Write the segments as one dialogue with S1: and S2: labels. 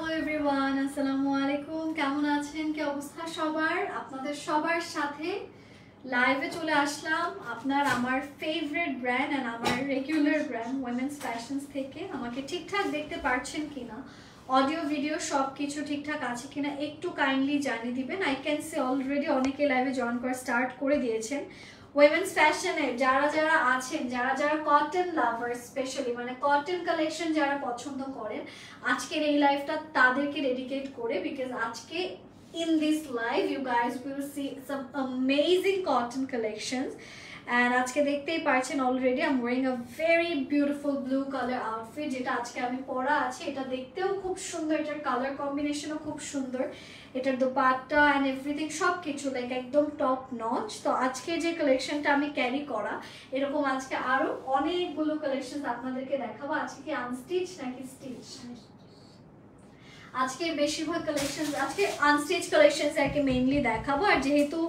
S1: Hello everyone, আসসালামু আলাইকুম। কেমন আছেন? কি অবস্থা সবার? আপনাদের সবার সাথে লাইভে চলে আসলাম আপনার আমার ফেভারিট ব্র্যান্ড এন্ড আমার রেগুলার ব্র্যান্ড উইমেন্স ফ্যাশনস থেকে। আমাকে ঠিকঠাক দেখতে পারছেন কিনা, অডিও ভিডিও সব কিছু ঠিকঠাক আছে কিনা একটু কাইন্ডলি জানিয়ে দিবেন। আই ক্যান সে অলরেডি অনেকে লাইভে জয়েন করা স্টার্ট করে দিয়েছেন। উইমেন্স ফ্যাশনের যারা যারা আছেন, যারা যারা কটন লাভার, স্পেশালি মানে কটন কালেকশন যারা পছন্দ করেন, আজকের এই লাইভটা তাদেরকে ডেডিকেট করে, বিকজ আজকে in this live you guys will see some amazing cotton collections. And আজকে দেখতেই পাচ্ছেন already I'm wearing a very beautiful blue color outfit, যেটা আজকে আমি পরা আছে। এটা দেখতেও খুব সুন্দর, এটার কালার কম্বিনেশনও খুব সুন্দর, এটার দোপাট্টা এন্ড এভরিথিং সবকিছু লাইক একদম টপ নচ। তো আজকে যে কালেকশনটা আমি ক্যারি করা, এরকম আজকে আরো অনেকগুলো কালেকশন আপনাদেরকে দেখাবো। আজকে কি আনস্টিচ নাকি স্টিচ? আজকে বেশিরভাগ কালেকশন, আজকে আনস্টিচ কালেকশনস আর কি মেইনলি দেখাবো। আর যেহেতু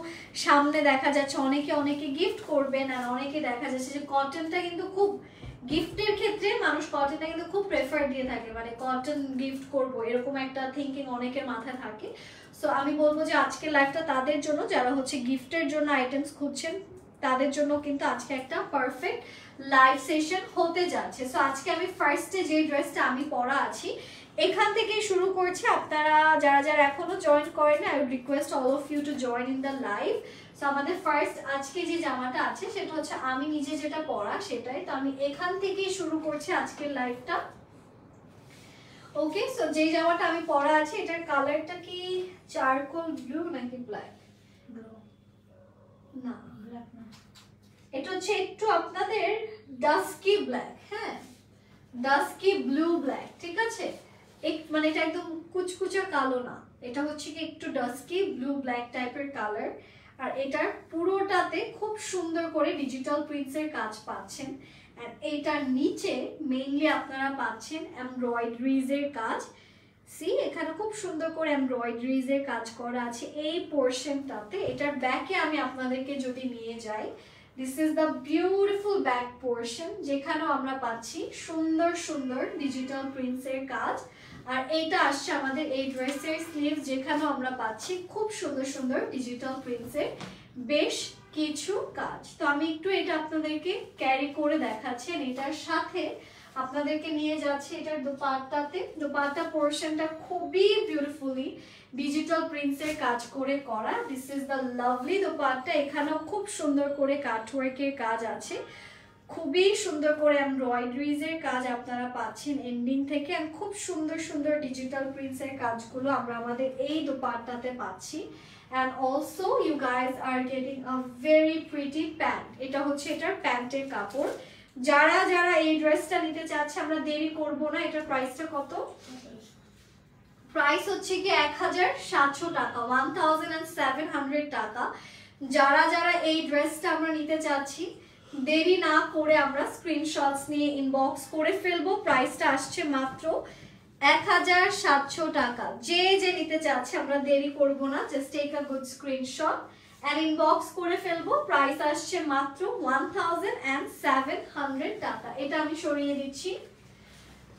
S1: সামনে দেখা যাচ্ছে অনেকে গিফট করবেন, আর অনেকে দেখা যাচ্ছে যে কটনটা কিন্তু খুব গিফটের ক্ষেত্রে মানুষ কটনটা কিন্তু খুব প্রেফার দিয়ে থাকে, মানে কটন গিফট করব এরকম একটা থিঙ্কিং অনেকের মাথায় থাকে। সো আমি বলবো যে আজকের লাইভটা তাদের জন্য যারা হচ্ছে গিফটের জন্য আইটেমস খুঁজছেন, তাদের জন্য কিন্তু আজকে একটা পারফেক্ট লাইভ সেশন হতে যাচ্ছে। সো আজকে আমি ফার্স্টে যে ড্রেসটা আমি পরা আছি এখান থেকে শুরু করছি। আপনারা যারা যারা এখনো জয়েন করেন, I would request all of you to join in the live. So আমাদের ফার্স্ট আজকে যে জামাটা আছে সেটা হচ্ছে আমি নিজে যেটা পরা সেটাই। তো আমি এখান থেকেই শুরু করছি আজকের লাইভটা। ওকে, সো যে জামাটা আমি পরা আছে এটার কালারটা কি চারকোল ব্লু নাকি ব্ল্যাক? না, ব্ল্যাক না, এটা হচ্ছে একটু আপনাদের ডাস্কি ব্ল্যাক। হ্যাঁ, ডাস্কি ব্লু ব্ল্যাক, ঠিক আছে। মানে এটা একদম কুচকুচা কালো না, এটা হচ্ছে কি একটু ডাস্কি ব্লু ব্ল্যাক টাইপের কালার। আর এটার পুরোটাতে খুব সুন্দর করে ডিজিটাল প্রিন্টসের কাজ পাচ্ছেন। আর এইটার নিচে মেইনলি আপনারা পাচ্ছেন এমব্রয়ডারিজের কাজ। সি, এখানে খুব সুন্দর করে এমব্রয়ডারিজের কাজ করা আছে এই পোর্শনটাতে। এটার ব্যাকে আমি আপনাদেরকে যদি নিয়ে যাই, this is the beautiful back portion, যেখানেও আমরা পাচ্ছি সুন্দর সুন্দর ডিজিটাল প্রিন্টসের কাজ। আর এইটা আসছে আমাদের এই ড্রেসের স্লিভ, যেখানেও আমরা পাচ্ছি খুব সুন্দর সুন্দর ডিজিটাল প্রিন্টসের বেশ কিছু কাজ। তো আমি একটু এটা আপনাদেরকে ক্যারি করে দেখাচ্ছি। এটার সাথে আপনাদেরকে নিয়ে যাচ্ছি এটার দোপাট্টাতে। দোপাট্টা পোর্শনটা খুবই বিউটিফুলি ডিজিটাল প্রিন্টসের কাজ করে করা। This is the lovely dupatta. এখানেও খুব সুন্দর করে কাটওয়ার্কের কাজ আছে, খুবই সুন্দর করে এমব্রয়ডারিজের কাজ আপনারা পাচ্ছেন এন্ডিং থেকে। আর খুব সুন্দর সুন্দর ডিজিটাল প্রিন্টসের কাজগুলো আমরা আমাদের এই দোপাট্টাতে পাচ্ছি। and also you guys are getting a very pretty pant. এটা হচ্ছে এটার প্যান্টের কাপড়। যারা যারা এই ড্রেসটা নিতে চাচ্ছে, আমরা দেরি করব না। এটার প্রাইসটা কত? প্রাইস হচ্ছে কি 1700 টাকা, 1700 টাকা। যারা যারা এই ড্রেসটা আমরা নিতে চাচ্ছি, দেরি না করে আমরা স্ক্রিনশটস নিয়ে ইনবক্স করে ফেলবো। প্রাইসটা আসছে মাত্র 1700 টাকা। যে যে নিতে চাচ্ছে আমরা দেরি করব না, just take a good screenshot and inbox করে ফেলবো। প্রাইস আসছে মাত্র 1700 টাকা। এটা আমি সরিয়ে দিচ্ছি।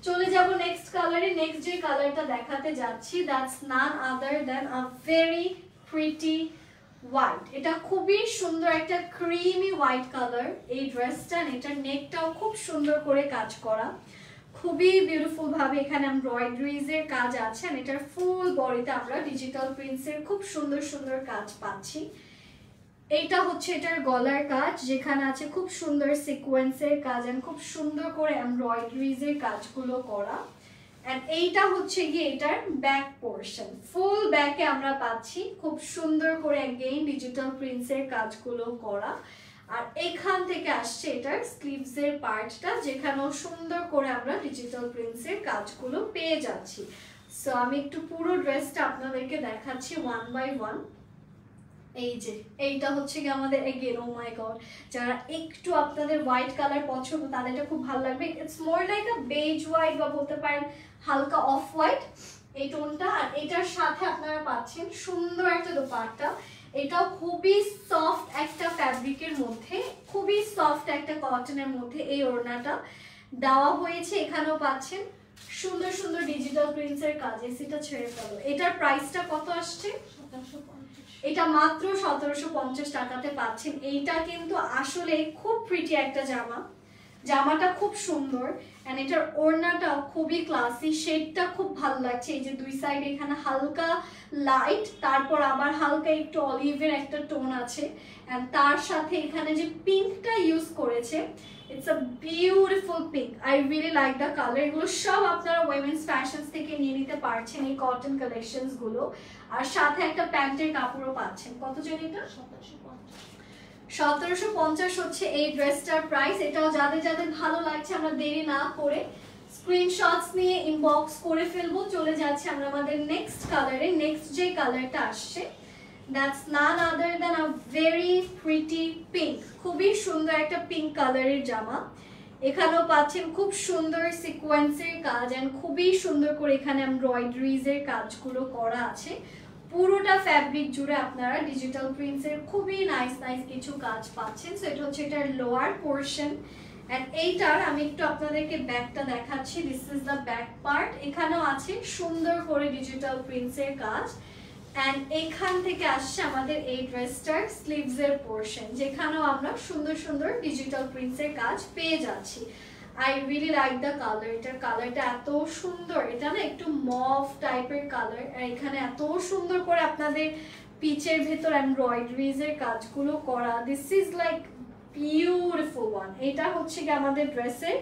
S1: চলে যাব নেক্সট কালারে। নেক্সট যে কালারটা দেখাতে যাচ্ছি, that's none other than a very pretty white. এটা খুবই সুন্দর একটা ক্রিমি হোয়াইট কালার এই ড্রেসটা। এটার নেকটাও খুব সুন্দর করে কাজ করা, খুবই বিউটিফুল ভাবে এখানে এমব্রয়ডারিজের কাজ আছে। আর এটার ফুল বডিতে আমরা ডিজিটাল প্রিন্টসের খুব সুন্দর সুন্দর কাজ পাচ্ছি। এইটা হচ্ছে এটার গলার কাজ, যেখানে আছে খুব সুন্দর সিকোয়েন্সের কাজ আর খুব সুন্দর করে এমব্রয়ডারিজের কাজগুলো করা। এন্ড এইটা হচ্ছে গিয়ে এটার ব্যাক পোর্শন। ফুল ব্যাকে আমরা পাচ্ছি খুব সুন্দর করে অ্যাগেইন ডিজিটাল প্রিন্টসের কাজগুলো করা। আর এখান থেকে আসছে এটার স্লিভসের পার্টটা, যেখানেও সুন্দর করে আমরা ডিজিটাল প্রিন্টসের কাজগুলো পেয়ে যাচ্ছি। সো আমি একটু পুরো ড্রেসটা আপনাদেরকে দেখাচ্ছি ওয়ান বাই ওয়ান। এই যে এইটা হচ্ছে কি আমাদের এগেন, ও মাই গড, যারা একটু আপনাদের হোয়াইট কালার পছন্দ তাদের এটা খুব ভালো লাগবে। It's more like a beige white বা বলতে পারেন হালকা অফ হোয়াইট এই টোনটা। আর এটার সাথে আপনারা পাচ্ছেন সুন্দর একটা দোপাট্টা। এটাও খুবই সফট একটা ফ্যাব্রিকের মধ্যে, খুবই সফট একটা কটনের মধ্যে এই ওড়নাটা দেওয়া হয়েছে। এখানেও পাচ্ছেন সুন্দর সুন্দর ডিজিটাল প্রিন্টসের কাজ। এসিটা ছেড়ে ফেলো। এটার প্রাইসটা কত আসছে? 1750। এটা মাত্র 1750 টাকাতে পাচ্ছেন। এইটা কিন্তু আসলে খুব প্রিটি একটা জামা। জামাটা খুব সুন্দর এন্ড এটার ওড়নাটাও খুবই ক্লাসি, শেডটা খুব ভালো লাগছে। এই যে দুই সাইড এখানে হালকা লাইট, তারপর আবার হালকা একটু অলিভের একটা টোন আছে এন্ড তার সাথে এখানে যে পিঙ্কটা ইউজ করেছে, it's a beautiful pink. I really like the colour. এগুলো সব আপনারা উইমেন্স ফ্যাশনস থেকে নিয়ে নিতে পারছেন, এই কটন কালেকশনস গুলো। আর সাথে একটা প্যান্টের কাপড়ও পাচ্ছেন। কত জানি এটা? 1750 হচ্ছে এই ড্রেসটার প্রাইস। এটাও যাদের যাদের ভালো লাগছে আমরা দেরি না করে স্ক্রিনশটস নিয়ে ইনবক্স করে ফেলবো। চলে যাচ্ছে আমরা আমাদের নেক্সট কালারে। নেক্সট যে কালারটা আসছে, that's none other than a very pretty pink. খুবই সুন্দর একটা পিঙ্ক কালারের জামা। এখানেও পাচ্ছেন খুব সুন্দর সিকোয়েন্সের কাজ এন্ড খুবই সুন্দর করে এখানে এমব্রয়ডারিজের কাজগুলো করা আছে। পুরোটা ফ্যাব্রিক জুড়ে আপনারা ডিজিটাল প্রিন্টসের খুবই নাইস নাইস কিছু কাজ পাচ্ছেন। সো এটা হচ্ছে এটার লোয়ার পোর্শন এন্ড এইটার আমি একটু আপনাদেরকে ব্যাকটা দেখাচ্ছি। This is the back part. এখানেও আছে সুন্দর করে ডিজিটাল প্রিন্টসের কাজ এন্ড এখান থেকে আসছে আমাদের এই ড্রেসটার স্লিভসের পোর্শন, যেখানেও আমরা সুন্দর সুন্দর ডিজিটাল প্রিন্টসের কাজ পেয়ে যাচ্ছি। I really like the color. এটার কালারটা এত সুন্দর। এটা না একটু মভ টাইপের কালার আর এখানে এত সুন্দর করে আপনাদের পিচের ভেতর এমব্রয়ডারিজের কাজগুলো করা। This is like beautiful one. এটা হচ্ছে কি আমাদের ড্রেসের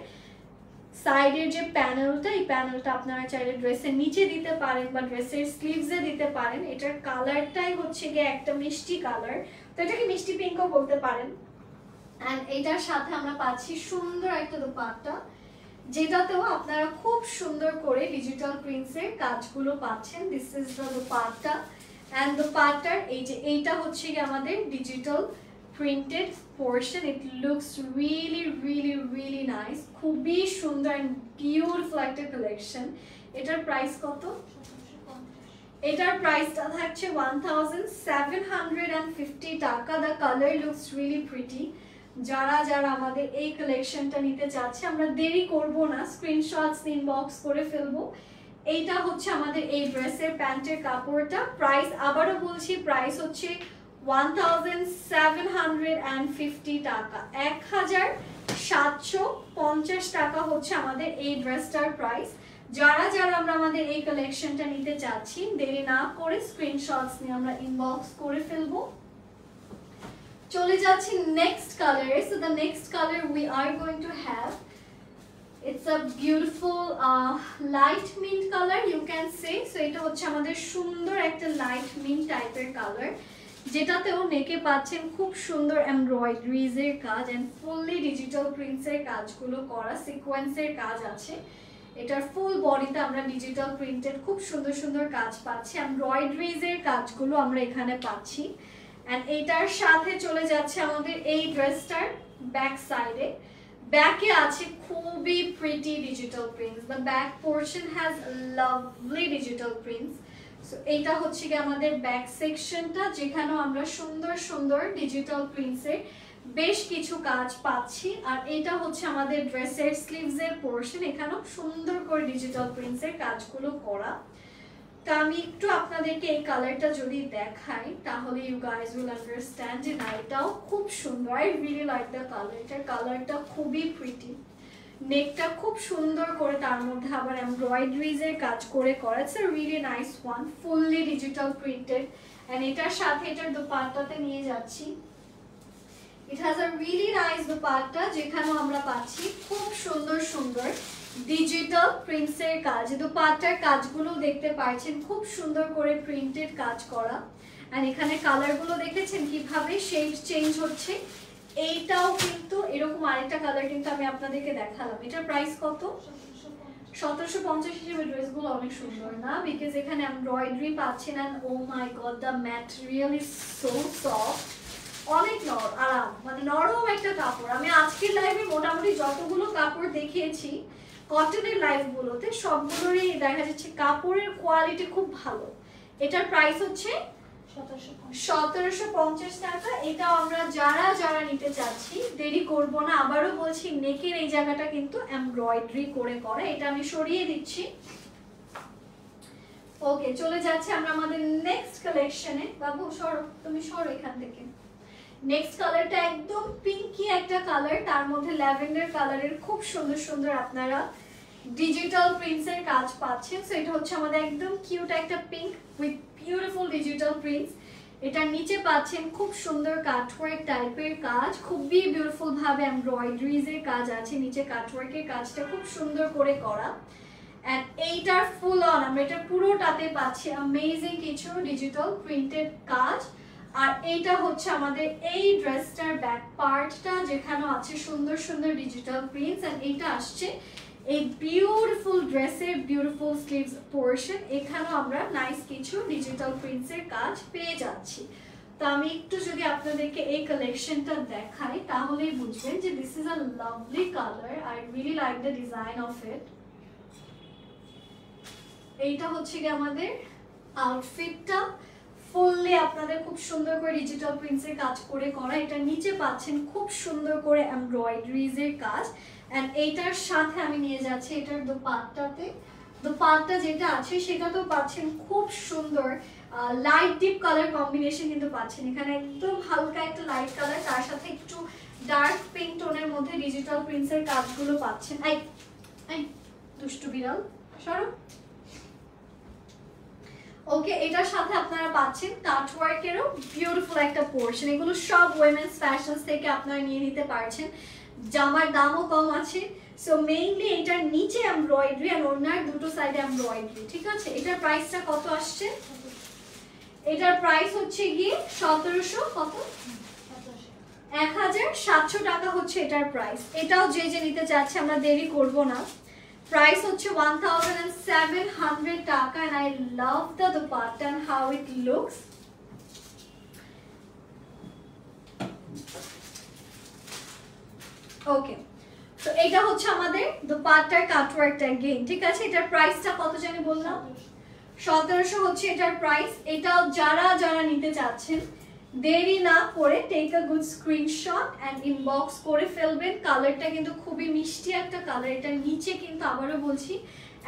S1: সাইডের যে প্যানেলটা, এই প্যানেলটা আপনারা চাইলে ড্রেসের নিচে দিতে পারেন বা ড্রেসের স্লিভসে দিতে পারেন। এটার কালারটাই হচ্ছে গিয়ে একটা মিষ্টি কালার, তো এটাকে মিষ্টি পিঙ্কও বলতে পারেন। এন্ড এটার সাথে আমরা পাচ্ছি সুন্দর একটা দোপাট্টা, যেটাতেও আপনারা খুব সুন্দর করে ডিজিটাল প্রিন্টসের কাজগুলো পাচ্ছেন। This is the dupatta and দোপাট্টার এই যে এইটা হচ্ছে কি আমাদের digital printed portion. It looks really really really nice. খুবই সুন্দর এন্ড বিউটিফুল একটা কালেকশন। এটার প্রাইস কত? এটার প্রাইসটা থাকছে 1750 টাকা। The colour looks really pretty. যারা যারা আমাদের এই কালেকশনটা নিতে চাচ্ছে আমরা দেরি করব না, স্ক্রিনশটস ইনবক্স করে ফেলবো। এইটা হচ্ছে আমাদের এই ড্রেসের প্যান্টের কাপড়টা। প্রাইস আবারও বলছি, প্রাইস হচ্ছে 1750 টাকা। 1750 টাকা হচ্ছে আমাদের এই ড্রেসটার প্রাইস। যারা যারা আমরা আমাদের এই কালেকশনটা নিতে চাচ্ছি দেরি না করে স্ক্রিনশটস নিয়ে আমরা ইনবক্স করে ফেলবো। চলে যাচ্ছি নেক্সট কালারে। So the next colour we are going to have, it's a beautiful light mint colour you can say. So এটা হচ্ছে আমাদের সুন্দর একটা লাইট মিন্ট টাইপের কালার, যেটাতেও নেকে পাচ্ছেন খুব সুন্দর এমব্রয়ডারিজের কাজ এন্ড ফুললি ডিজিটাল প্রিন্টসের কাজগুলো করা, সিকোয়েন্সের কাজ আছে। এটার ফুল বডিতে আমরা ডিজিটাল প্রিন্টেড খুব সুন্দর সুন্দর কাজ পাচ্ছি, এমব্রয়ডারিজের কাজগুলো আমরা এখানে পাচ্ছি। এন্ড এইটার সাথে চলে যাচ্ছে আমাদের এই ড্রেসটার ব্যাক সাইডে। ব্যাকে আছে খুবই pretty digital prints. The back portion has lovely digital prints. So এইটা হচ্ছে কি আমাদের ব্যাক সেকশনটা, যেখানেও আমরা সুন্দর সুন্দর ডিজিটাল প্রিন্টসের বেশ কিছু কাজ পাচ্ছি। আর এটা হচ্ছে আমাদের ড্রেসের স্লিভসের পোর্শন, এখানেও সুন্দর করে ডিজিটাল প্রিন্টসের কাজগুলো করা। তো আমি একটু আপনাদেরকে এই কালারটা যদি দেখাই তাহলে ইউ গাইজ উইল আন্ডারস্ট্যান্ড যে না এটাও খুব সুন্দর। I really like the colour. এটার কালারটা খুবই প্রিটি, নেকটা খুব সুন্দর করে তার মধ্যে আবার এমব্রয়ডারিজের কাজ করে করা। It's a really nice one, fully digital printed. And এটার সাথে এটার দোপাট্টাতে নিয়ে যাচ্ছি। It has a really nice dupatta, যেখানেও আমরা পাচ্ছি খুব সুন্দর সুন্দর ডিজিটাল প্রিন্টসের কাজ। দোপাট্টার কাজগুলো দেখতে পাচ্ছেন খুব সুন্দর করে প্রিন্টেড কাজ করা। আর এখানে কালারগুলো দেখেছেন কিভাবে শেড চেঞ্জ হচ্ছে। এইটাও কিন্তু এরকম আরেকটা কালার কিন্তু আমি আপনাদেরকে দেখালাম। এটার প্রাইস কত? 1750 হিসেবে ড্রেসগুলো অনেক সুন্দর না, বিকজ এখানে এমব্রয়ডারি পাচ্ছেন। And oh my god, the material is so soft, অনেক আরাম, মানে নরম একটা কাপড়। আমি আজকের লাইভে মোটামুটি যতগুলো কাপড় দেখিয়েছি কটনের লাইভগুলোতে সবগুলোরই দেখা যাচ্ছে কাপড়ের কোয়ালিটি খুব ভালো। এটার প্রাইস হচ্ছে 1750 টাকা। এটা আমরা যারা যারা নিতে চাচ্ছি দেরি করব না, আবারও বলছি নেকের এই জায়গাটা কিন্তু এমব্রয়ডারি করে করা। এটা আমি সরিয়ে দিচ্ছি। ওকে, চলে যাচ্ছে আমরা আমাদের নেক্সট কালেকশনে। বাবু সরো, তুমি সরো এখান থেকে। নেক্সট কালারটা একদম পিঙ্কি একটা কালার, তার মধ্যে ল্যাভেন্ডার কালারের খুব সুন্দর সুন্দর আপনারা ডিজিটাল প্রিন্টসের কাজ পাচ্ছেন। সো এটা হচ্ছে আমাদের একদম কিউট একটা pink with beautiful digital prints. এটার নিচে পাচ্ছেন খুব সুন্দর কাটওয়ার্ক টাইপের কাজ, খুবই বিউটিফুল ভাবে এমব্রয়ডারিজ এর কাজ আছে, নিচে কাটওয়ার্কের কাজটা খুব সুন্দর করে করা। এন্ড এইটার ফুল অন আমরা এটা পুরোটাতে পাচ্ছি অ্যামেজিং কিছু ডিজিটাল প্রিন্টেড কাজ। আর এইটা হচ্ছে আমাদের এই ড্রেসটার ব্যাক পার্টটা, যেখানে আছে সুন্দর সুন্দর ডিজিটাল প্রিন্টস। এন্ড এইটা আসছে এই বিউটিফুল ড্রেসের বিউটিফুল স্লিভস পোরশন, এখানেও আমরা নাইস কিছু ডিজিটাল প্রিন্টসের কাজ পেয়ে যাচ্ছি। তো আমি একটু যদি আপনাদেরকে এই কালেকশনটা দেখাই তাহলেই বুঝবেন যে this is a lovely colour. I really like the design of it. এইটা হচ্ছে কি আমাদের আউটফিটটা, ফুললি আপনাদের খুব সুন্দর করে ডিজিটাল প্রিন্টসের কাজ করে করা। এটা নিচে পাচ্ছেন খুব সুন্দর করে এমব্রয়ডারিজ এর কাজ। এন্ড এইটার সাথে আমি নিয়ে যাচ্ছি এটার দোপাট্টাতে। দোপাট্টা যেটা আছে সেটাতেও পাচ্ছেন খুব সুন্দর লাইট ডিপ কালার কম্বিনেশন কিন্তু পাচ্ছেন। এখানে একদম হালকা একটা লাইট কালার, তার সাথে একটু ডার্ক পিঙ্ক টোনের মধ্যে ডিজিটাল প্রিন্টসের কাজগুলো পাচ্ছেন। এই দুষ্টু বিড়াল সরো। ওকে, এটার সাথে আপনারা পাচ্ছেন কাটওয়ার্কেরও বিউটিফুল একটা পোরশন। এগুলো সব উইমেন্স ফ্যাশনস থেকে আপনারা নিয়ে নিতে পারছেন, জামার দামও কম আছে। সো মেইনলি এটার নিচে এমব্রয়ডারি আর ওনার দুটো সাইডে এমব্রয়ডারি, ঠিক আছে। এটার প্রাইসটা কত আসছে? এটার প্রাইস হচ্ছে গিয়ে 1700 কত 1700 টাকা হচ্ছে এটার প্রাইস। এটাও যে যে নিতে চাচ্ছে আমরা দেরি করব না। প্রাইস হচ্ছে 1700 টাকা। and I love the dupatta and how it looks. ওকে, তো এটা হচ্ছে আমাদের দুপাট্টার কাটওয়ার্কটা अगेन, ঠিক আছে। এটার প্রাইসটা কত জানি বললাম? 1700 হচ্ছে এটার প্রাইস। এটাও যারা যারা নিতে চাচ্ছেন দেরি না করে take a good screenshot and inbox করে ফেলবেন। কালারটা কিন্তু খুবই মিষ্টি একটা কালার। এটার নিচে কিন্তু আবারও বলছি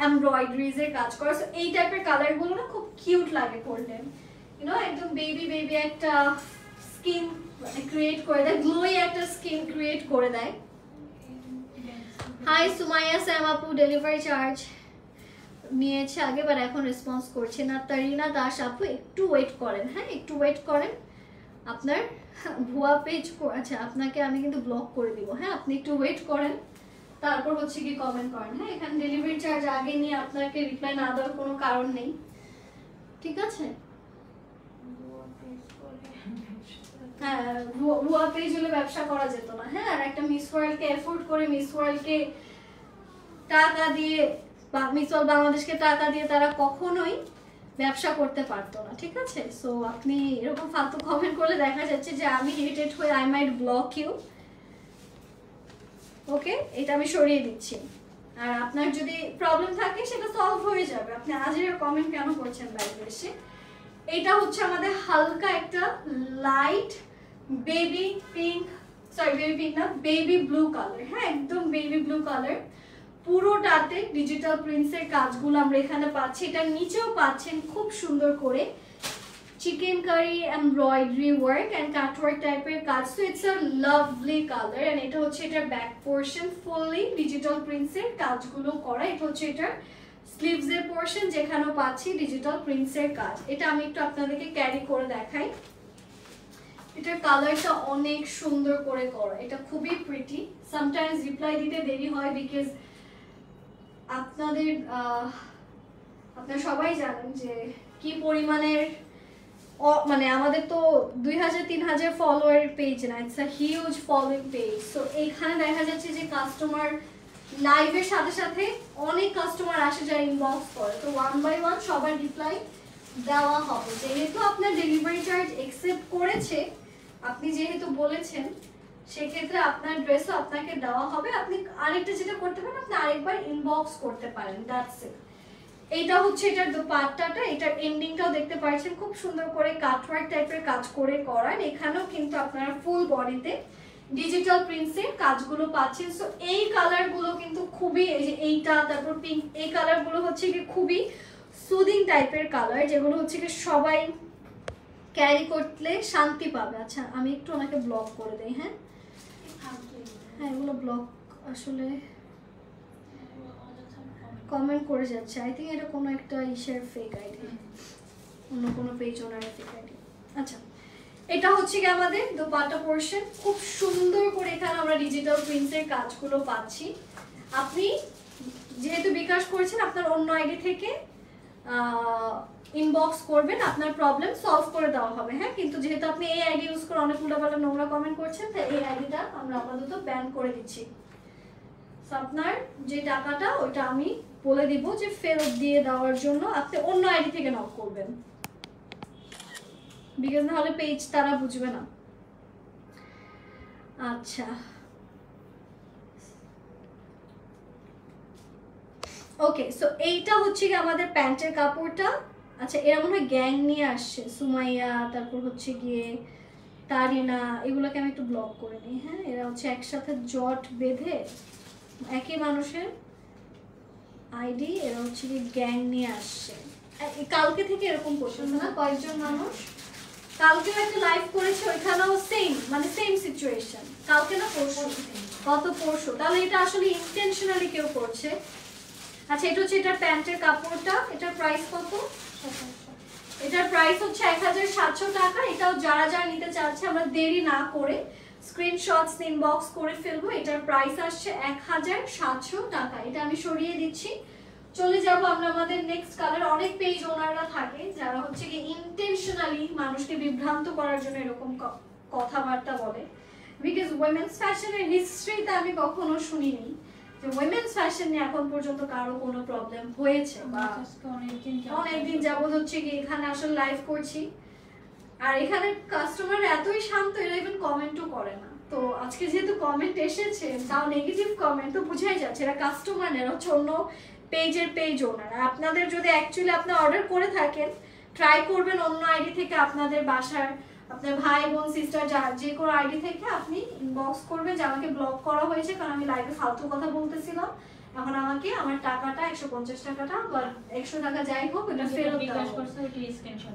S1: এমব্রয়ডারিজ এর কাজ করা। সো এই টাইপের কালারগুলো না খুব কিউট লাগে পরলে, ইউ নো, একদম বেবি বেবি একটা স্কিন ক্রিয়েট করে দেয়, গ্লোই একটা স্কিন ক্রিয়েট করে দেয়। হাই সুমাইয়া স্যাম আপু, ডেলিভারি চার্জ নিয়েছে আগে বাট এখন রেসপন্স করছে না। তারিনা দাস আপু একটু ওয়েট করেন, হ্যাঁ একটু ওয়েট করেন। আপনার ভুয়া পেজ, আচ্ছা আপনাকে আমি কিন্তু ব্লক করে দিব, হ্যাঁ আপনি একটু ওয়েট করেন, তারপর হচ্ছে কি কমেন্ট করেন। হ্যাঁ, এখানে ডেলিভারি চার্জ আগে নিয়ে আপনাকে রিপ্লাই না দেওয়ার কোনো কারণ নেই, ঠিক আছে। হ্যাঁ, ভুয়া পেজ হলে ব্যবসা করা যেত না। হ্যাঁ, আর একটা মিস ওয়ার্ল্ডকে এফোর্ড করে মিস ওয়ার্ল্ডকে টাকা দিয়ে বা মিস ওয়ার্ল্ড বাংলাদেশকে টাকা দিয়ে তারা কখনোই ব্যবসা করতে পারতো না, ঠিক আছে। সো আপনি এরকম ফালতু কমেন্ট করলে দেখা যাচ্ছে যে আমি ইরিটেট হয়ে আই মাইট ব্লক ইউ। ওকে, এটা আমি সরিয়ে দিচ্ছি। আর আপনার যদি প্রবলেম থাকে সেটা সলভ হয়ে যাবে। আপনি আজের কমেন্ট কেন করছেন লাইভে এসে? এটা হচ্ছে আমাদের হালকা একটা light baby pink, sorry baby pink না, বেবি ব্লু কালার। হ্যাঁ, একদম বেবি ব্লু কালার। পুরোটাতে ডিজিটাল প্রিন্টসের কাজগুলো আমরা এখানে পাচ্ছি। এটার নিচেও পাচ্ছেন খুব সুন্দর করে chicken curry embroidery work and cutwork টাইপের কাজ। So it's a lovely colour. And এটা হচ্ছে এটার ব্যাক পোর্শন, ফুললি ডিজিটাল প্রিন্টসের কাজগুলো করা। এটা হচ্ছে এটার স্লিভস এর পোর্শন, যেখানেও পাচ্ছি ডিজিটাল প্রিন্টসের কাজ। এটা আমি একটু আপনাদেরকে ক্যারি করে দেখাই। এটার কালারটা অনেক সুন্দর করে করা, এটা খুবই প্রিটি। সামটাইমস রিপ্লাই দিতে দেরি হয় বিকজ আপনারা সবাই জানেন যে কি পরিমাণের, মানে আমাদের তো 2000-3000 ফলোয়ার পেজ না, it's a huge following page. So এইখানে দেখা যাচ্ছে যে কাস্টমার লাইভের সাথে সাথে অনেক কাস্টমার আসে যায় ইনবক্স করে, তো 1 by 1 সবার রিপ্লাই দেওয়া হবে। যেহেতু আপনার ডেলিভারি চার্জ একসেপ্ট করেছে, আপনি যেহেতু বলেছেন, সেক্ষেত্রে আপনার ড্রেসও আপনাকে দেওয়া হবে। আপনি আরেকটা যেটা করতে পারেন, আপনি আরেকবার ইনবক্স করতে পারেন, দ্যাটস ইট। এইটা হচ্ছে এটার দোপাট্টাটা, এটার এন্ডিংটাও দেখতে পাচ্ছেন খুব সুন্দর করে কাটওয়ার্ক টাইপের কাজ করে করা। এখানেও কিন্তু আপনারা ফুল বডিতে ডিজিটাল প্রিন্টসের কাজগুলো পাচ্ছেন। সো এই কালারগুলো কিন্তু খুবই, এই যে এইটা, তারপর পিঙ্ক, এই কালারগুলো হচ্ছে কি খুবই সুদিং টাইপের কালার, যেগুলো হচ্ছে কি সবাই ক্যারি করলে শান্তি পাবে। আচ্ছা আমি একটু ওনাকে ব্লক করে দেই। হ্যাঁ হ্যাঁ, এগুলো ব্লক আসলে কমেন্ট করে যাচ্ছে। আই থিঙ্ক এটা কোনো একটা ইসের ফেক আইডি, অন্য কোনো পেজ ওনার ফেক আইডি। আচ্ছা এটা হচ্ছে কি আমাদের দোপাট্টা পোরশন, খুব সুন্দর করে এখানে আমরা ডিজিটাল প্রিন্টসের কাজগুলো পাচ্ছি। আপনি যেহেতু বিকাশ করেছেন, আপনার অন্য আইডি থেকে ইনবক্স করবেন, আপনার প্রবলেম সলভ করে দেওয়া হবে। হ্যাঁ, কিন্তু যেহেতু আপনি এই আইডি ইউজ করে অনেক উল্টাপাল্টা নোংরা কমেন্ট করছেন, তাই এই আইডিটা আমরা আপাতত ব্যান করে দিচ্ছি। সো আপনার যে টাকাটা ওইটা আমি বলে দিব যে ফেরত দিয়ে দেওয়ার জন্য আপনি অন্য আইডি থেকে নক করবেন, বিকজ না হলে পেজ তারা বুঝবে না। আচ্ছা ওকে, সো এইটা হচ্ছে কি আমাদের প্যান্টের কাপড়টা। আচ্ছা এরা মনে হয় গ্যাং নিয়ে আসছে, সুমাইয়া, তারপর হচ্ছে গিয়ে তারিনা, এগুলোকে আমি একটু ব্লক করে নিই। হ্যাঁ, এরা হচ্ছে একসাথে জট বেঁধে একই মানুষের আইডি, এরা হচ্ছে কি গ্যাং নিয়ে আসছে। কালকে থেকে এরকম করতেছে না কয়েকজন মানুষ, কালকেও একটা লাইভ করেছে, ওইখানেও সেম, মানে সেম সিচুয়েশন। কালকে না পরশু, গত পরশু। তাহলে এটা আসলে ইন্টেনশনালি কেউ করছে। আচ্ছা এটা হচ্ছে এটার প্যান্টের কাপড়টা, এটার প্রাইস কত? এটার প্রাইস হচ্ছে 1700 টাকা। এটাও যারা যারা নিতে চাচ্ছে আমরা দেরি না করে স্ক্রিনশটস ইনবক্স করে ফেলবো। এটার প্রাইস আসছে 1700 টাকা। এটা আমি সরিয়ে দিচ্ছি। চলে যাব আমরা আমাদের নেক্সট কালার। অনেক পেজ ওনাররা থাকে যারা হচ্ছে কি ইন্টেনশনালি মানুষকে বিভ্রান্ত করার জন্য এরকম কথাবার্তা বলে, বিকজ উইমেন্স ফ্যাশনের হিস্ট্রিতে আমি কখনো শুনিনি যে উইমেন্স ফ্যাশন নিয়ে এখন পর্যন্ত কারো কোনো প্রবলেম হয়েছে। বা অনেকদিন যাবত হচ্ছে কি এখানে আসলে লাইভ করছি, আর এখানে কাস্টমার এতই শান্ত, এরা ইভেন কমেন্টও করে না। তো আজকে যেহেতু কমেন্ট এসেছে, তাও নেগেটিভ কমেন্ট, তো বুঝাই যাচ্ছে এরা কাস্টমার না, এরা হচ্ছে অন্য পেজের পেজ ওনার। আপনাদের যদি অ্যাকচুয়ালি আপনি অর্ডার করে থাকেন, ট্রাই করবেন অন্য আইডি থেকে, আপনাদের বাসার আপনার ভাই বোন সিস্টার যে কোনো আইডি থেকে আপনি ইনবক্স করবেন যে আমাকে ব্লক করা হয়েছে কারণ আমি লাইভে ফালতু কথা বলতেছিলাম, এখন আমাকে আমার টাকাটা 150 টাকাটা বা 100 টাকা যাই হোক ওটা ফেরত দাও।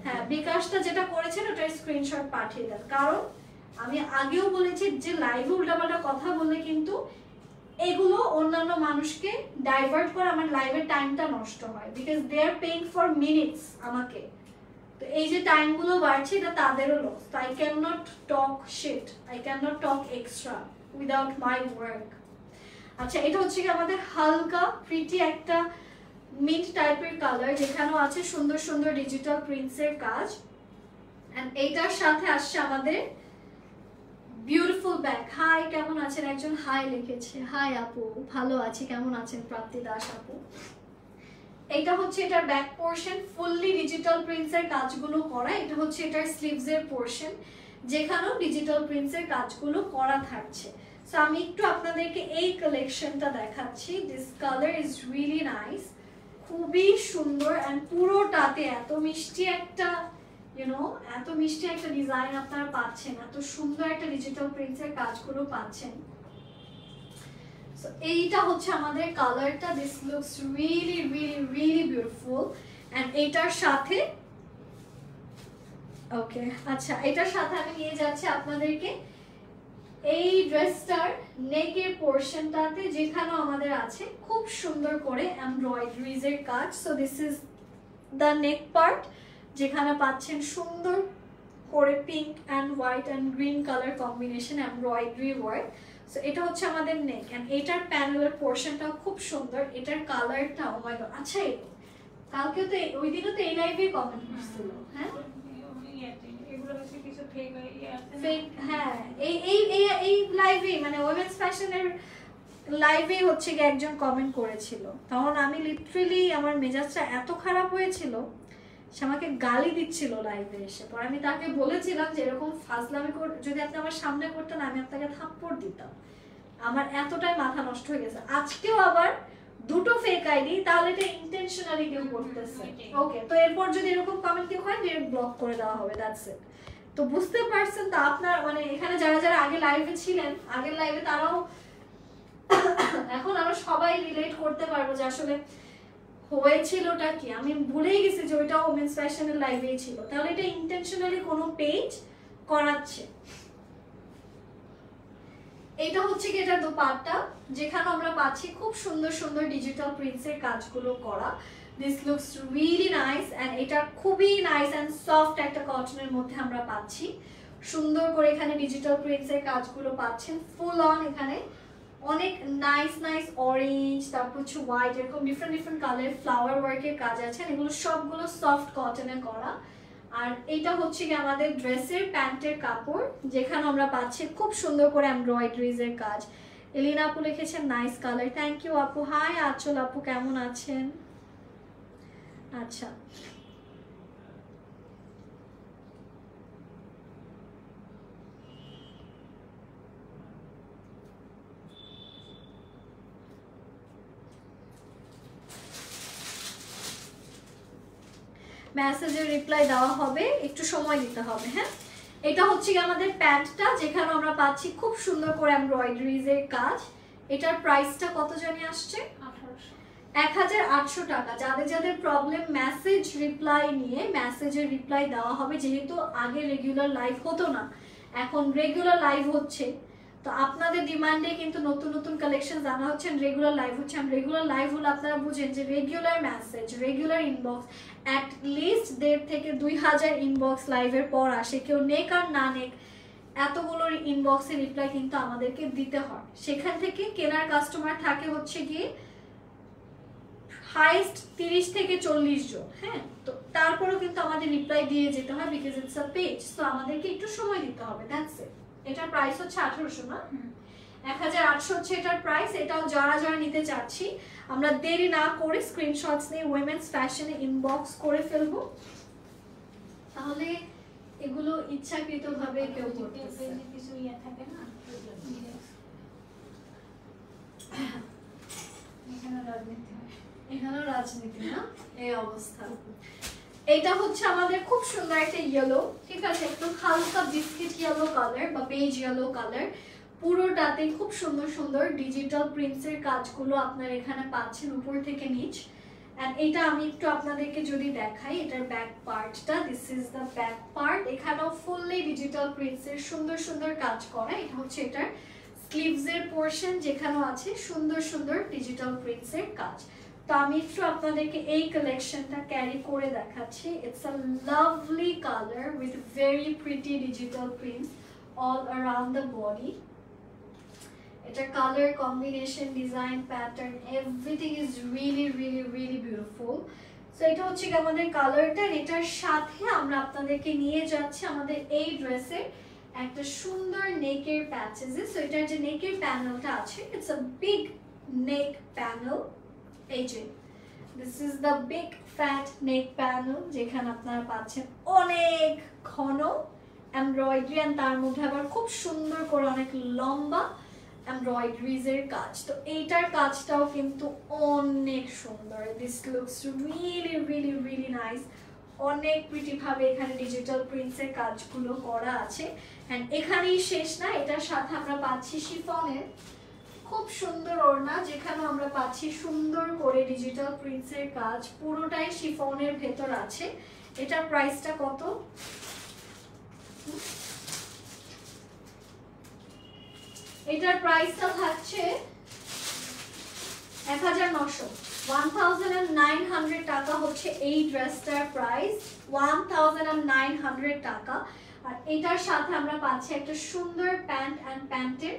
S1: হ্যাঁ, বিকাশটা যেটা করেছেন ওটার স্ক্রিনশট পাঠিয়ে দেন। কারণ আমি আগেও বলেছি যে লাইভে উল্টাপাল্টা কথা বললে কিন্তু এগুলো অন্যান্য মানুষকে ডাইভার্ট করে আমার লাইভের টাইমটা নষ্ট হয়, because they are paying for minutes আমাকে। তো এই যে টাইমগুলো বাড়ছে এটা তাদেরও লস। তো I can not talk shit, I can not talk extra without my work. আচ্ছা এটা হচ্ছে কি আমাদের হালকা প্রিটি একটা মিন্ট টাইপের কালার, যেখানেও আছে সুন্দর সুন্দর ডিজিটাল প্রিন্টসের কাজ। এন্ড এইটার সাথে আসছে আমাদের বিউটিফুল ব্যাগ। হাই কেমন আছেন? একজন হাই লিখেছে। হাই আপু, ভালো আছি, কেমন আছেন প্রাপ্তি দাস আপু? এটা হচ্ছে এটার ব্যাক পোরশন, ফুললি ডিজিটাল প্রিন্টসের কাজগুলো করা। এটা হচ্ছে এটার স্লিভস এর পোরশন, যেখানেও ডিজিটাল প্রিন্টসের কাজগুলো করা থাকছে। সো আমি একটু আপনাদেরকে এই কালেকশনটা দেখাচ্ছি। This colour is really nice, খুবই সুন্দর। এন্ড পুরোটাতে এত মিষ্টি একটা এত মিষ্টি একটা ডিজাইন আপনারা পাচ্ছেন, এত সুন্দর একটা ডিজিটাল প্রিন্টসের কাজগুলো পাচ্ছেন। সো এইটা হচ্ছে আমাদের কালারটা। This looks really really really beautiful. And এইটার সাথে ওকে, আচ্ছা এটার সাথে আমি নিয়ে যাচ্ছি আপনাদেরকে এই ড্রেসটার নেকের পোরশনটাতে, যেখানেও আমাদের আছে খুব সুন্দর করে এমব্রয়ডারিজ এর কাজ। So this is the neck part, যেখানে পাচ্ছেন সুন্দর করে pink and white and green colour combination embroidery work. So এটা হচ্ছে আমাদের নেক। অ্যান্ড এটার প্যানেলের পোরশনটাও খুব সুন্দর। এটার কালারটা ও মাই গড। আচ্ছা কালকেও তো ওই দিনও তো এই লাইভে কমেন্ট করছিল। হ্যাঁ হ্যাঁ, এই লাইভে মানে উইমেন্স ফ্যাশনের লাইভে হচ্ছে কি একজন কমেন্ট করেছিল, তখন আমি লিটারালি আমার মেজাজটা এত খারাপ হয়েছিল, সে আমাকে গালি দিচ্ছিল লাইভে এসে। পরে আমি তাকে বলেছিলাম যে এরকম ফাজলামি যদি আপনি আমার সামনে করতেন আমি আপনাকে থাপ্পড় দিতাম। আমার এতটাই মাথা নষ্ট হয়ে গেছে। আজকেও আবার দুটো ফেক আইডি, তাহলে এটা ইন্টেনশনালি কেউ করতেছে। ওকে, তো এরপর যদি এরকম কমেন্ট কেউ হয় ডিরেক্ট ব্লক করে দেওয়া হবে, দ্যাটস ইট। তো বুঝতে পারছেন তো আপনার, মানে এখানে যারা যারা আগে লাইভে ছিলেন, আগের লাইভে তারাও এখন আমরা সবাই রিলেট করতে পারবো যে আসলে হয়েছিলটা কি। আমি ভুলেই গেছি যে ওইটা ওমেন্স ফ্যাশনের লাইভেই ছিল, তাহলে এটা ইন্টেনশনালি কোনো পেজ করাচ্ছে। এটা হচ্ছে কি এটার দোপাট্টা, যেখানে আমরা পাচ্ছি খুব সুন্দর সুন্দর ডিজিটাল প্রিন্টসের কাজগুলো করা। This looks really nice and এটা খুবই নাইস এন্ড সফট একটা কটনের মধ্যে আমরা পাচ্ছি। সুন্দর করে এখানে ডিজিটাল প্রিন্টসের কাজগুলো পাচ্ছেন ফুল অন। এখানে অনেক নাইস নাইস অরেঞ্জ, তারপর হচ্ছে হোয়াইট, এরকম ডিফারেন্ট ডিফারেন্ট কালার ফ্লাওয়ার ওয়ার্কের কাজ আছে। এগুলো সবগুলো সফট কটনে করা। আর এটা হচ্ছে কি আমাদের ড্রেসের প্যান্টের কাপড়, যেখানে আমরা পাচ্ছি খুব সুন্দর করে এমব্রয়ডারিজ এর কাজ। এলিনা আপু লিখেছেন নাইস কালার, থ্যাংক ইউ আপু। হাই আচল আপু, কেমন আছেন? আচ্ছা, মেসেজের রিপ্লাই দেওয়া হবে, একটু সময় দিতে হবে। হ্যাঁ, এটা হচ্ছে আমাদের প্যান্টটা, যেখানে আমরা পাচ্ছি খুব সুন্দর করে এমব্রয়ডারিজ এর কাজ। এটার প্রাইসটা কত জানি আসছে? 1800 টাকা। যাদের যাদের প্রবলেম মেসেজ রিপ্লাই নিয়ে, মেসেজের রিপ্লাই দেওয়া হবে। যেহেতু আগে রেগুলার লাইভ হতো না, এখন রেগুলার লাইভ হচ্ছে, তো আপনাদের ডিমান্ডে কিন্তু নতুন নতুন কালেকশন জানা হচ্ছে, রেগুলার লাইভ হচ্ছে। আর রেগুলার লাইভ হলে আপনারা বুঝেন যে regular message, regular inbox, at least 1,500 থেকে 2,000 ইনবক্স লাইভের পর আসে। কেউ নেক আর না নেক, এতগুলোর ইনবক্সের রিপ্লাই কিন্তু আমাদেরকে দিতে হয়। সেখান থেকে কেনার কাস্টমার থাকে হচ্ছে গিয়ে হাইস্ট 30 থেকে 40 জন। হ্যাঁ, তো তারপরেও কিন্তু আমাদের রিপ্লাই দিয়ে যেতে হয়, বিকজ ইটস আ পেজ, তো আমাদেরকে একটু সময় দিতে হবে, দ্যাটস ইট। এটার প্রাইস হচ্ছে 1800 না, 1800 হচ্ছে এটার প্রাইস। এটাও যারা যারা নিতে চাচ্ছি, আমরা দেরি না করে স্ক্রিনশটস নিয়ে উইমেন্স ফ্যাশনে ইনবক্স করে ফেলবো, তাহলে এগুলো ইচ্ছাকৃতভাবে কেউ করতেছে কিছু ইয়া থাকে না। এখানেও রাজনীতি না, এই অবস্থা। এটা হচ্ছে আমাদের খুব সুন্দর একটা ইয়েলো, ঠিক আছে, একটু হালকা বিস্কিট ইয়েলো কালার বা বেজ ইয়েলো কালার। পুরোটাতে খুব সুন্দর সুন্দর ডিজিটাল প্রিন্টসের কাজগুলো আপনারা এখানে পাচ্ছেন উপর থেকে নিচ। এন্ড এটা আমি একটু আপনাদেরকে যদি দেখাই, এটার ব্যাক পার্টটা, this is the back part. এখানেও ফুললি ডিজিটাল প্রিন্টসের সুন্দর সুন্দর কাজ করা। এটা হচ্ছে এটার স্লিভসের পোর্শন, যেখানেও আছে সুন্দর সুন্দর ডিজিটাল প্রিন্টসের কাজ। তো আমি একটু আপনাদেরকে এই কালেকশনটা ক্যারি করে দেখাচ্ছি। It's a lovely colour with very pretty digital prints all around the body. এটা colour combination, design, pattern, everything is really really really beautiful. So এটা হচ্ছে আমাদের কালারটা। এটার সাথে আমরা আপনাদেরকে নিয়ে যাচ্ছি আমাদের এই ড্রেসের একটা সুন্দর নেকের প্যাচেস। সো এটার যে নেকের প্যানেলটা আছে, it's a big neck panel. এই যে this is the big fat neck panel, যেখানে আপনারা পাচ্ছেন অনেক ঘন এমব্রয়ডারি, এন্ড তার মধ্যে আবার খুব সুন্দর করে অনেক লম্বা এমব্রয়ডারিজের কাজ। তো এইটার কাজটাও কিন্তু অনেক সুন্দর। This looks really really really nice. অনেক প্রিটি ভাবে এখানে ডিজিটাল প্রিন্টসের কাজগুলো করা আছে। এন্ড এখানেই শেষ না, এটার সাথে আমরা পাচ্ছি শিফনের খুব সুন্দর ওড়না, যেখানে আমরা পাচ্ছি সুন্দর করে ডিজিটাল প্রিন্টসের কাজ। পুরোটাই শিফনের ভেতর আছে। এটার প্রাইসটা কত? এটার প্রাইসটা থাকছে 1900, 1900 টাকা হচ্ছে এই ড্রেসটার প্রাইস, 1900 টাকা। আর এটার সাথে আমরা পাচ্ছি একটা সুন্দর প্যান্ট এন্ড প্যান্টের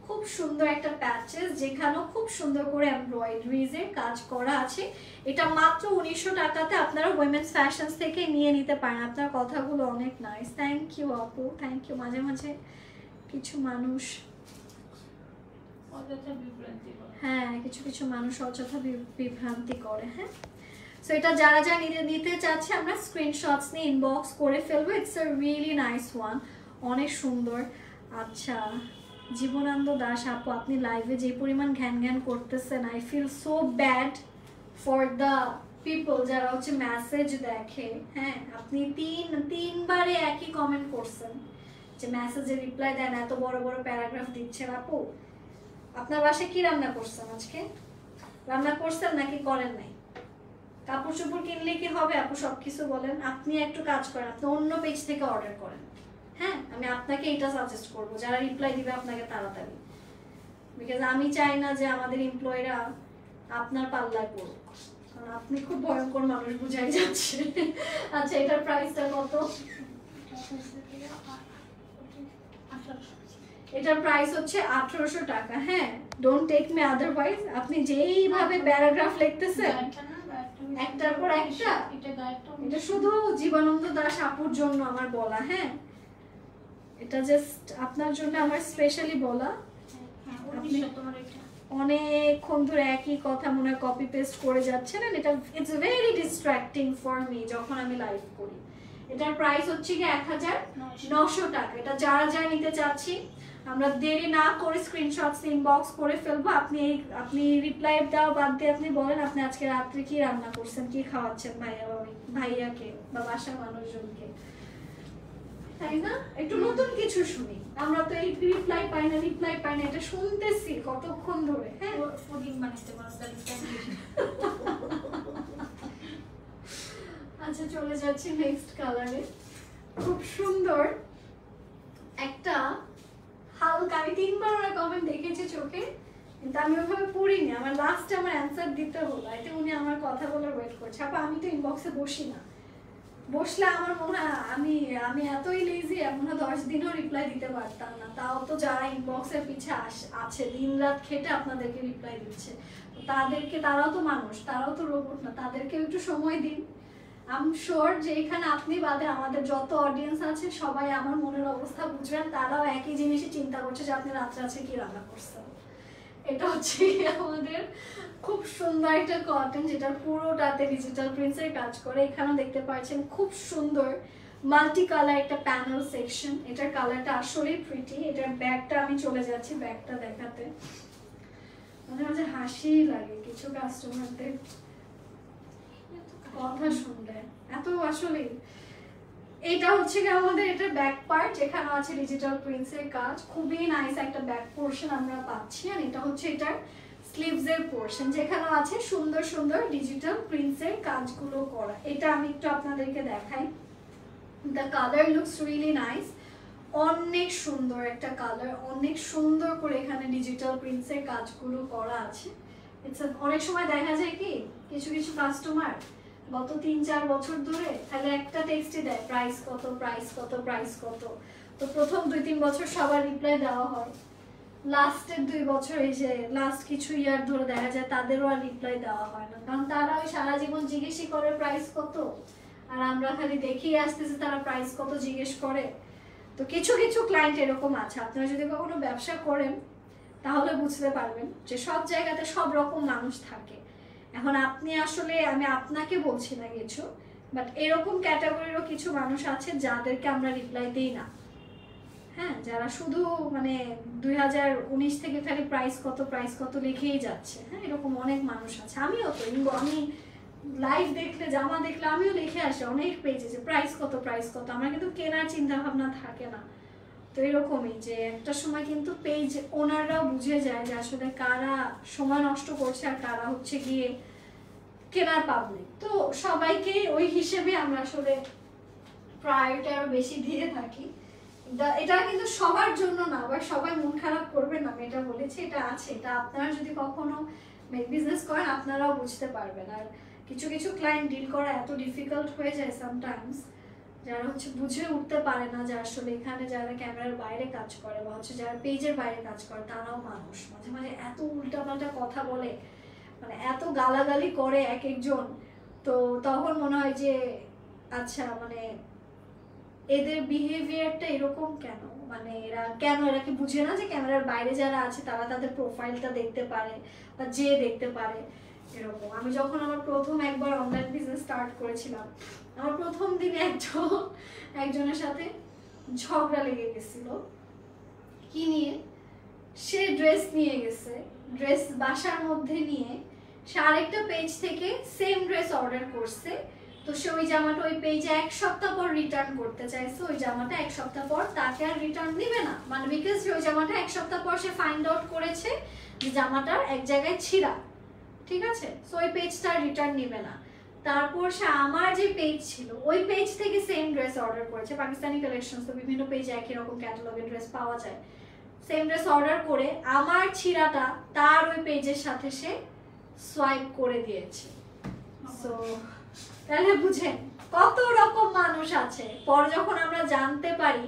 S1: খুব সুন্দর একটা প্যাচেস, যেখানেও খুব সুন্দর করে এমব্রয়ডারিজ এর কাজ করা আছে। এটা মাত্র 1900 টাকাতে আপনারা উইমেন্স ফ্যাশনস থেকে নিয়ে নিতে পারেন। আপনার কথাগুলো অনেক নাইস, থ্যাংক ইউ আপু, থ্যাংক ইউ। মাঝে মাঝে কিছু মানুষ, হ্যাঁ, কিছু কিছু মানুষ অযথা বিভ্রান্তি করে। হ্যাঁ, সো এটা যারা যারা নিতে চাচ্ছে আমরা স্ক্রিনশটস নিয়ে ইনবক্স করে ফেলবো। It's a really nice one, অনেক সুন্দর। আচ্ছা, জীবনানন্দ দাস আপু, আপনি লাইভে যে পরিমাণ ঘ্যান ঘ্যান করতেছেন, I feel so bad for the people যারা হচ্ছে মেসেজ দেখে। হ্যাঁ, আপনি তিনবারে একই কমেন্ট করছেন যে মেসেজে রিপ্লাই দেন, এত বড় বড় প্যারাগ্রাফ দিচ্ছেন। আপু, আপনার বাসায় কি রান্না করছেন আজকে? রান্না করছেন নাকি করেন নাই? কাপড় চোপড় কিনলে কি হবে আপু? সবকিছু বলেন। আপনি একটু কাজ করেন, আপনি অন্য পেজ থেকে অর্ডার করেন। হ্যাঁ, আমি আপনাকে এটা সাজেস্ট করবো, যারা রিপ্লাই দিবে আপনাকে তাড়াতাড়ি, বিকজ আমি চাই না যে আমাদের এমপ্লয়িরা আপনার পাল্লায় পড়ুক, কারণ আপনি খুব ভয়ঙ্কর মানুষ, বুঝাই যাচ্ছে। আচ্ছা, এটার প্রাইসটা কত? এটার প্রাইস হচ্ছে 1800 টাকা। হ্যাঁ, ডোন্ট টেক মি আদারওয়াইজ। আপনি যেইভাবে প্যারাগ্রাফ লিখতেছেন একটার পর একটা, এটা শুধু জীবনানন্দ দাস আপুর জন্য আমার বলা। হ্যাঁ, এটা জাস্ট আপনার জন্য আমার স্পেশালি বলা। অনেকক্ষণ ধরে একই কথা মনে কপি পেস্ট করে যাচ্ছেন, এটা it's very distracting for me যখন আমি লাইভ করি। এটার প্রাইস হচ্ছে কি 1900 টাকা। এটা যারা যারা নিতে চাচ্ছি, আমরা দেরি না করে স্ক্রিনশটস ইনবক্স করে ফেলবো। আপনি রিপ্লাই দাও বাদ দিয়ে আপনি বলেন আপনি আজকে রাত্রে কি রান্না করছেন, কি খাওয়াচ্ছেন ভাইয়াকে বা বাসার মানুষজনকে, তাই না? একটু নতুন কিছু শুনি। আমরা তো এই রিপ্লাই পাই না, এটা শুনতেছি কতক্ষণ ধরে। হ্যাঁ, পুডিং বানাইতে পারো। আচ্ছা, চলে যাচ্ছি নেক্সট কালারে। খুব সুন্দর একটা হালকা, আমি 3বার ওরা কমেন্ট দেখেছি চোখে, কিন্তু আমি ওইভাবে পড়িনি। আমার লাস্টে আমার অ্যান্সার দিতে হলো, এতে উনি আমার কথা বলার ওয়েট করছে। আপা, আমি তো ইনবক্সে বসি না, বসলে আমার মনে হয় আমি এতই লেজি, এমন 10 দিনও রিপ্লাই দিতে পারতাম না। তাও তো যারা ইনবক্সের পিছে আছে দিন রাত খেটে আপনাদেরকে রিপ্লাই দিচ্ছে, তারাও তো মানুষ, তারাও তো রোবট না, তাদেরকে একটু সময় দিন। আই এম শিওর যে এখানে আপনি বাদে আমাদের যত অডিয়েন্স আছে সবাই আমার মনের অবস্থা বুঝবেন, তারাও একই জিনিসই চিন্তা করছে যে আপনি রাত্রে আছে কি রান্না করছেন। এটা হচ্ছে আমাদের খুব সুন্দর একটা কটন, যেটার পুরোটাতে ডিজিটাল প্রিন্টসের কাজ করে। এখানেও দেখতে পাচ্ছেন খুব সুন্দর মাল্টি কালার একটা প্যানেল সেকশন। এটার কালারটা আসলেই প্রিটি। এটার ব্যাগটা আমি চলে যাচ্ছি ব্যাগটা দেখাতে। মাঝে মাঝে হাসি লাগে কিছু কাস্টমারদের কথা শুনলে, এত আসলে। এটা হচ্ছে কি আমাদের এটা ব্যাক পার্ট, যেখানে আছে ডিজিটাল প্রিন্টসের কাজ। খুবই নাইস একটা ব্যাক পোর্শন আমরা পাচ্ছি। আর এটা হচ্ছে এটার স্লিভসের পোর্শন, যেখানে আছে সুন্দর সুন্দর ডিজিটাল প্রিন্টসের কাজগুলো করা। এটা আমি একটু আপনাদেরকে দেখাই। The colour looks really nice, অনেক সুন্দর একটা কালার, অনেক সুন্দর করে এখানে ডিজিটাল প্রিন্টসের কাজগুলো করা আছে। অনেক সময় দেখা যায় কি কিছু কিছু কাস্টমার গত 3-4 বছর ধরে তাহলে একটা টেক্সটই দেয় প্রাইস কত প্রাইস কত প্রাইস কত। তো প্রথম 2-3 বছর সবার রিপ্লাই দেওয়া হয়, লাস্টের 2 বছর এই যে লাস্ট কিছু ইয়ার ধরে দেখা যায় তাদেরও আর রিপ্লাই দেওয়া হয় না, কারণ তারা ওই সারা জীবন জিজ্ঞেসই করে প্রাইস কত, আর আমরা খালি দেখেই আসতেছি তারা প্রাইস কত জিজ্ঞেস করে। তো কিছু কিছু ক্লায়েন্ট এরকম আছে, আপনারা যদি কখনো ব্যবসা করেন তাহলে বুঝতে পারবেন যে সব জায়গাতে সব রকম মানুষ থাকে। এখন আপনি আসলে, আমি আপনাকে বলছি না কিছু, বাট এরকম ক্যাটাগরিরও কিছু মানুষ আছে যাদেরকে আমরা রিপ্লাই দিই না। হ্যাঁ, যারা শুধু মানে 2019 থেকে খালি প্রাইস কত লিখেই যাচ্ছে। হ্যাঁ, এরকম অনেক মানুষ আছে। আমিও তো আমি লাইভ দেখলে জামা দেখলে আমিও লিখে আসি অনেক পেজে যে প্রাইস কত আমার কিন্তু কেনার চিন্তা ভাবনা থাকে না। তো এরকমই যে একটা সময় কিন্তু পেজ ওনাররাও বুঝে যায় যে আসলে কারা সময় নষ্ট করছে আর কারা হচ্ছে গিয়ে কেনার পাবলিক। তো সবাইকে ওই হিসেবে আমরা আসলে প্রায়োরিটি আরো বেশি দিয়ে থাকি। এটা কিন্তু সবার জন্য না, আবার সবাই মন খারাপ করবেন না, আমি এটা বলেছি, এটা আছে। এটা আপনারা যদি কখনো বিজনেস করেন আপনারাও বুঝতে পারবেন। আর কিছু কিছু ক্লায়েন্ট ডিল করা এত ডিফিকাল্ট হয়ে যায় সামটাইমস, যারা হচ্ছে বুঝে উঠতে পারে না যে আসলে এখানে যারা ক্যামেরার বাইরে কাজ করে বা হচ্ছে যারা পেজের বাইরে কাজ করে তারাও মানুষ। মাঝে মাঝে এত উল্টাপাল্টা কথা বলে, মানে এত গালাগালি করে এক একজন, তো তখন মনে হয় যে আচ্ছা মানে এদের বিহেভিয়ারটা এরকম কেন, মানে এরা কি বুঝে না যে ক্যামেরার বাইরে যারা আছে তারা তাদের প্রোফাইলটা দেখতে পারে বা যে দেখতে পারে। এরকম আমি যখন আমার প্রথম একবার অনলাইন বিজনেস স্টার্ট করেছিলাম, আমার প্রথম দিনে একজনের সাথে ঝগড়া লেগে গেছিল। কি নিয়ে? সে ড্রেস নিয়ে গেছে, ড্রেস বাসার মধ্যে নিয়ে সে আরেকটা পেজ থেকে সেম ড্রেস অর্ডার করছে। তো সে ওই জামাটা ওই পেজে 1 সপ্তাহ পর রিটার্ন করতে চাইছে, ওই জামাটা 1 সপ্তাহ পর তাকে আর রিটার্ন দিবে না, মানে বিকজ ওই জামাটা 1 সপ্তাহ পর সে ফাইন্ড আউট করেছে যে জামাটার এক জায়গায় ছিঁড়া, ঠিক আছে? সো ওই পেজটা রিটার্ন নিবে না। তারপর সে আমার যে পেজ ছিল ওই পেজ থেকে সেম ড্রেস অর্ডার করেছে, পাকিস্তানি কালেকশনস তো বিভিন্ন পেজে একই রকম ক্যাটালগের ড্রেস পাওয়া যায়। সেম ড্রেস অর্ডার করে আমার ছিঁড়াটা তার ওই পেজের সাথে সে সোয়াইপ করে দিয়েছে। সো তাহলে বুঝেন কত রকম মানুষ আছে। পর যখন আমরা জানতে পারি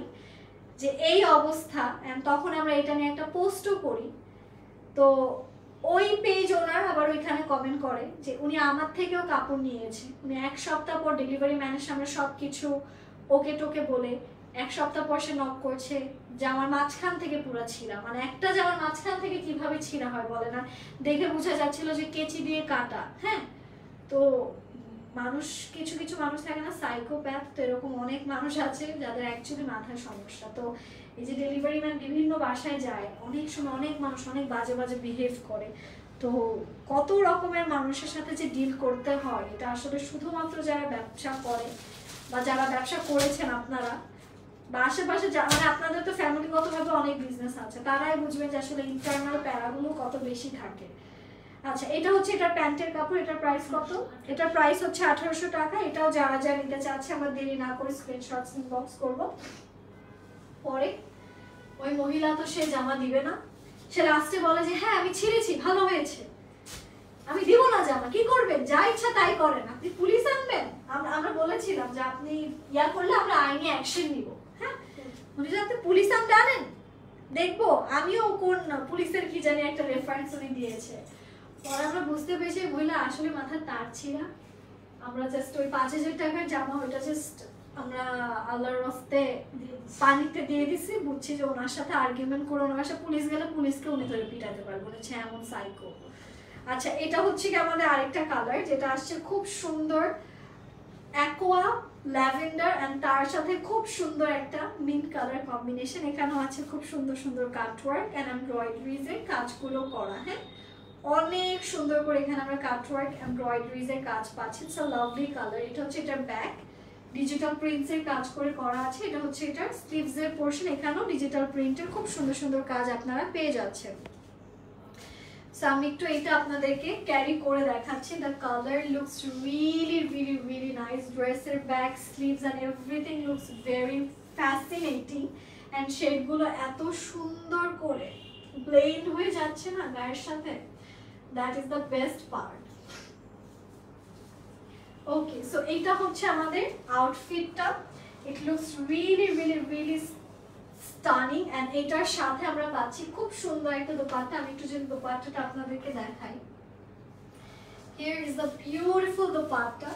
S1: যে এই অবস্থা, তখন আমরা এটা নিয়ে একটা পোস্টও করি। তো ওই পেজ ওনার আবার ওইখানে কমেন্ট করে যে উনি আমার থেকেও কাপড় নিয়েছে, উনি 1 সপ্তাহ পর ডেলিভারি ম্যানের সামনে সবকিছু ওকে টোকে বলে 1 সপ্তাহ পর সে নক করছে জামার মাঝখান থেকে পুরো ছিঁড়া, মানে একটা জামার মাঝখান থেকে কিভাবে ছিঁড়া হয় বলে না, দেখে বোঝা যাচ্ছিল যে কেচি দিয়ে কাটা। হ্যাঁ, তো মানুষ কিছু কিছু মানুষ থাকে না সাইকোপ্যাথ, তো এরকম অনেক মানুষ আছে যাদের অ্যাকচুয়ালি মাথায় সমস্যা। তো এই যে ডেলিভারি ম্যান বিভিন্ন বাসায় যায়, অনেক সময় অনেক মানুষ অনেক বাজে বাজে বিহেভ করে। তো কত রকমের মানুষের সাথে যে ডিল করতে হয়, এটা আসলে শুধুমাত্র যারা ব্যবসা করে বা যারা ব্যবসা করেছেন আপনারা বা আশেপাশে মানে আপনাদের তো ফ্যামিলিগতভাবে অনেক বিজনেস আছে, তারাই বুঝবেন যে আসলে ইন্টারনাল প্যারাগুলো কত বেশি থাকে। আচ্ছা, এটা হচ্ছে এটার প্যান্টের কাপড়, এটার প্রাইস কত? এটার প্রাইস হচ্ছে 1800 টাকা। এটাও যারা যারা নিতে চাচ্ছে আমরা দেরি না করে স্ক্রিনশটস ইনবক্স করব। পরে ওই মহিলা তো সে জামা দিবে না, সে লাস্টে বলে যে হ্যাঁ আমি ছিঁড়েছি, ভালো হয়েছে, আমি দিব না জামা। কি করবেন? যা ইচ্ছা তাই করেন, আপনি পুলিশ আনবেন। আমরা বলেছিলাম যে আপনি ইয়া করলে আমরা আইনি অ্যাকশন নিব। হ্যাঁ, উনি যে আপনি পুলিশ আনেন দেখবো, আমিও কোন পুলিশের কি জানি একটা রেফারেন্স উনি দিয়েছে। পরে আমরা বুঝতে পেরেছি মহিলা আসলে মাথার তার ছিঁড়া। আমরা জাস্ট ওই 5000 টাকার জামা ওইটা জাস্ট আমরা আল্লাহর রাস্তে পানিতে দিয়ে দিছি, বুঝছি যে ওনার সাথে আর্গুমেন্ট করে ওনার কাছে পুলিশ গেলে পুলিশকে উনি ধরে পিটাতে পারবো, বলেছে এমন সাইকো। আচ্ছা, এটা হচ্ছে কি আমাদের আরেকটা কালার যেটা আসছে খুব সুন্দর অ্যাকোয়া ল্যাভেন্ডার এন্ড তার সাথে খুব সুন্দর একটা মিন্ট কালার কম্বিনেশন। এখানেও আছে খুব সুন্দর সুন্দর কাটওয়ার্ক এন্ড এমব্রয়ডারিজ এর কাজগুলো করা। হ্যাঁ, অনেক সুন্দর করে এখানে আমরা কাটওয়ার্ক এমব্রয়ডারিজ এর কাজ পাচ্ছি। It's a lovely colour. এটা হচ্ছে এটার ব্যাক, ডিজিটাল প্রিন্টস এর কাজ করে করা আছে। এটা হচ্ছে এটার স্লিভস এর পোরশন, এখানেও ডিজিটাল প্রিন্টের খুব সুন্দর সুন্দর কাজ আপনারা পেয়ে যাচ্ছেন। সো আমি একটু এটা আপনাদেরকে ক্যারি করে দেখাচ্ছি। The colour looks really really really nice. ড্রেসের back, sleeves and everything looks very fascinating and শেডগুলো এত সুন্দর করে ব্লেন্ড হয়ে যাচ্ছে না গায়ের সাথে, that is the best part. Okay, so এইটা হচ্ছে আমাদের আউটফিটটা। It looks really really really stunning and এটার সাথে আমরা পাচ্ছি খুব সুন্দর একটা দোপাট্টা। আমি একটু যদি দোপাট্টাটা আপনাদেরকে দেখাই, here is the beautiful dupatta,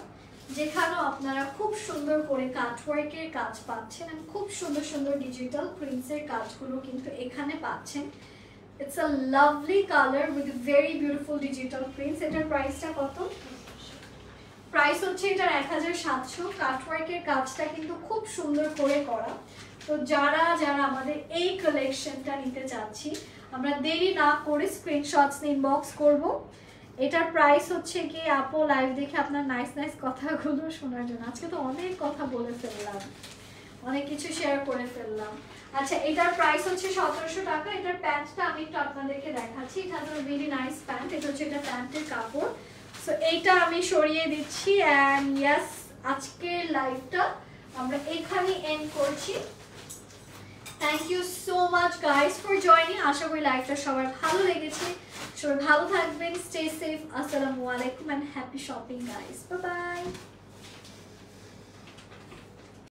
S1: যেখানেও আপনারা খুব সুন্দর করে কাটওয়ার্কের কাজ পাচ্ছেন এবং খুব সুন্দর সুন্দর ডিজিটাল প্রিন্টসের কাজগুলো কিন্তু এখানে পাচ্ছেন। It's a lovely colour with very beautiful digital prints. এটার প্রাইসটা কত? প্রাইস হচ্ছে এটার 1700। কাটওয়ার্কের কাজটা কিন্তু খুব সুন্দর করে করা। তো যারা যারা আমাদের এই কালেকশনটা নিতে চাচ্ছি আমরা দেরি না করে স্ক্রিনশটস ইনবক্স করব। এটার প্রাইস হচ্ছে কি আপু লাইভ দেখে আপনার নাইস নাইস কথাগুলো শোনার জন্য। আজকে তো অনেক কথা বলে ফেললাম, অনেক কিছু শেয়ার করে ফেললাম। আচ্ছা, এটার প্রাইস হচ্ছে 1700 টাকা। এটার প্যান্টটা আমি একটু আপনাদেরকে দেখাচ্ছি। এটা হচ্ছে ভেরি নাইস প্যান্ট। এটা হচ্ছে এটা প্যান্টের কাপড়। সো এইটা আমি সরিয়ে দিচ্ছি অ্যান্ড ইয়েস, আজকের লাইভটা আমরা এখানে এন্ড করছি। Thank you so much guys for joining. আশা করি লাইভটা সবার ভালো লেগেছে। সবাই ভালো থাকবেন, স্টে সেফ। আসসালামু আলাইকুম and happy shopping guys. Bye by.